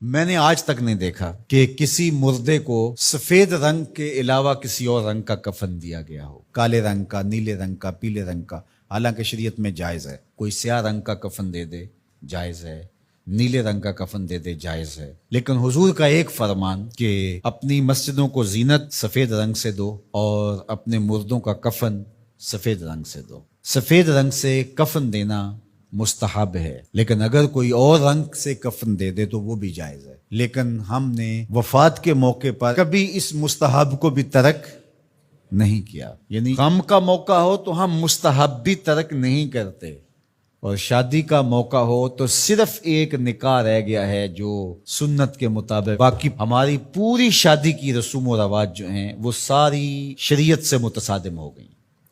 میں نے آج تک نہیں دیکھا کہ کسی مردے کو سفید رنگ کے علاوہ کسی اور رنگ کا کفن دیا گیا ہو، کالے رنگ کا، نیلے رنگ کا، پیلے رنگ کا۔ حالانکہ شریعت میں جائز ہے، کوئی سیاہ رنگ کا کفن دے دے جائز ہے، نیلے رنگ کا کفن دے دے جائز ہے، لیکن حضور کا ایک فرمان کہ اپنی مسجدوں کو زینت سفید رنگ سے دو اور اپنے مردوں کا کفن سفید رنگ سے دو۔ سفید رنگ سے کفن دینا مستحب ہے، لیکن اگر کوئی اور رنگ سے کفن دے دے تو وہ بھی جائز ہے۔ لیکن ہم نے وفات کے موقع پر کبھی اس مستحب کو بھی ترک نہیں کیا، یعنی غم کا موقع ہو تو ہم مستحب بھی ترک نہیں کرتے، اور شادی کا موقع ہو تو صرف ایک نکاح رہ گیا ہے جو سنت کے مطابق، باقی ہماری پوری شادی کی رسوم و رواج جو ہیں وہ ساری شریعت سے متصادم ہو گئی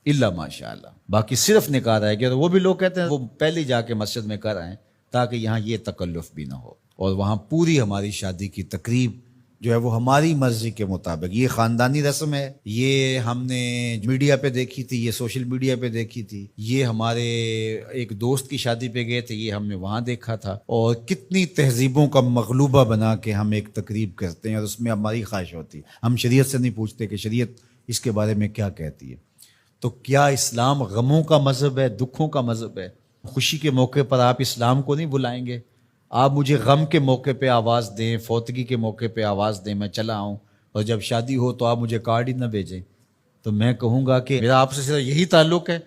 الا ماشاء اللہ۔ باقی صرف نکاح رہ گیا، تو وہ بھی لوگ کہتے ہیں وہ پہلے جا کے مسجد میں کر آئیں تاکہ یہاں یہ تکلف بھی نہ ہو، اور وہاں پوری ہماری شادی کی تقریب جو ہے وہ ہماری مرضی کے مطابق۔ یہ خاندانی رسم ہے، یہ ہم نے میڈیا پہ دیکھی تھی، یہ سوشل میڈیا پہ دیکھی تھی، یہ ہمارے ایک دوست کی شادی پہ گئے تھے، یہ ہم نے وہاں دیکھا تھا، اور کتنی تہذیبوں کا مغلوبہ بنا کے ہم ایک تقریب کرتے ہیں، اور اس میں ہماری خواہش ہوتی ہے، ہم شریعت سے نہیں پوچھتے کہ شریعت اس کے بارے میں کیا کہتی ہے۔ تو کیا اسلام غموں کا مذہب ہے، دکھوں کا مذہب ہے؟ خوشی کے موقع پر آپ اسلام کو نہیں بلائیں گے؟ آپ مجھے غم کے موقع پہ آواز دیں، فوتگی کے موقع پہ آواز دیں، میں چلا آؤں، اور جب شادی ہو تو آپ مجھے کارڈ ہی نہ بھیجیں، تو میں کہوں گا کہ میرا آپ سے صرف یہی تعلق ہے۔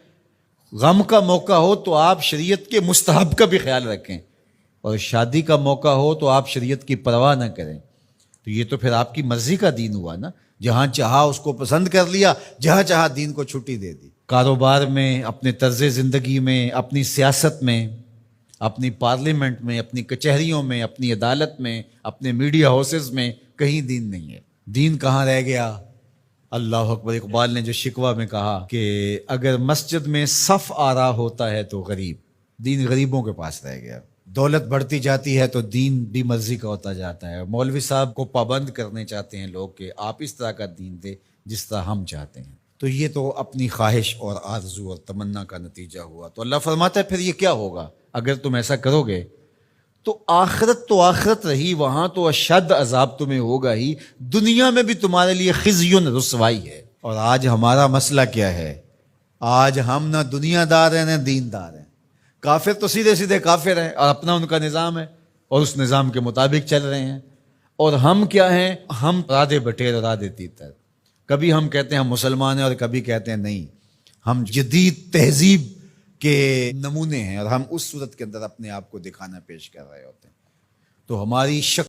غم کا موقع ہو تو آپ شریعت کے مستحب کا بھی خیال رکھیں، اور شادی کا موقع ہو تو آپ شریعت کی پرواہ نہ کریں۔ تو یہ تو پھر آپ کی مرضی کا دین ہوا نا، جہاں چاہا اس کو پسند کر لیا، جہاں چاہا دین کو چھٹی دے دی۔ کاروبار میں، اپنے طرز زندگی میں، اپنی سیاست میں، اپنی پارلیمنٹ میں، اپنی کچہریوں میں، اپنی عدالت میں، اپنے میڈیا ہاؤسز میں کہیں دین نہیں ہے۔ دین کہاں رہ گیا؟ اللہ اکبر۔ اقبال نے جو شکوہ میں کہا کہ اگر مسجد میں صف آ رہا ہوتا ہے تو غریب، دین غریبوں کے پاس رہ گیا۔ دولت بڑھتی جاتی ہے تو دین بھی مرضی کا ہوتا جاتا ہے۔ مولوی صاحب کو پابند کرنے چاہتے ہیں لوگ کہ آپ اس طرح کا دین دے جس طرح ہم چاہتے ہیں، تو یہ تو اپنی خواہش اور آرزو اور تمنا کا نتیجہ ہوا۔ تو اللہ فرماتا ہے پھر یہ کیا ہوگا اگر تم ایسا کرو گے تو آخرت رہی، وہاں تو اشد عذاب تمہیں ہوگا ہی، دنیا میں بھی تمہارے لیے خزی رسوائی ہے۔ اور آج ہمارا مسئلہ کیا ہے؟ آج ہم نہ دنیا دار ہیں نہ دین دار ہیں۔ کافر تو سیدھے سیدھے کافر ہیں اور اپنا ان کا نظام ہے اور اس نظام کے مطابق چل رہے ہیں، اور ہم کیا ہیں؟ ہم رادے بٹیر رادے تیتر، کبھی ہم کہتے ہیں ہم مسلمان ہیں اور کبھی کہتے ہیں نہیں ہم جدید تہذیب کے نمونے ہیں، اور ہم اس صورت کے اندر اپنے آپ کو دکھانا پیش کر رہے ہوتے ہیں۔ تو ہماری